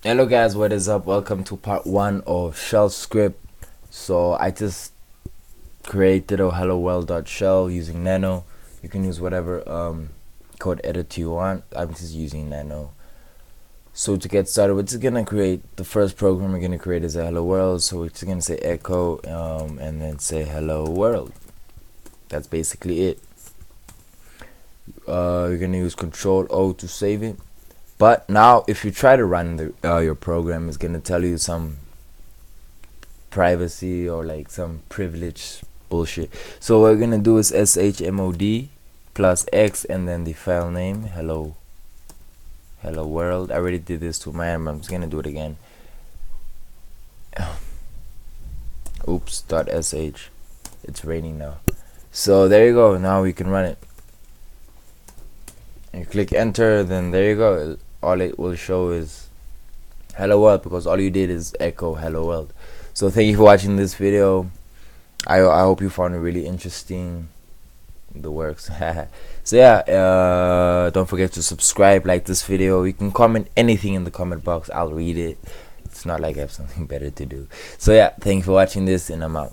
Hello guys, what is up? Welcome to part 1 of Shell script. So I just created a hello world.shell using Nano. You can use whatever code editor you want. I'm just using Nano. So to get started, we're just gonna create the first program we're gonna create is a hello world. So we're just gonna say echo and then say hello world. That's basically it. You're gonna use Control O to save it. But now if you try to run your program, it's gonna tell you some privacy or like some privilege bullshit. So what we're gonna do is shmod plus x and then the file name hello world. I already did this to mine, but I'm just gonna do it again. Oops, .sh. It's raining now. So there you go. Now we can run it. You click enter, then there you go. All it will show is hello world because all you did is echo hello world. So thank you for watching this video. I hope you found it really interesting, the works. So yeah, don't forget to subscribe, like this video. You can comment anything in the comment box, I'll read it. It's not like I have something better to do. So yeah, thank you for watching this, and I'm out.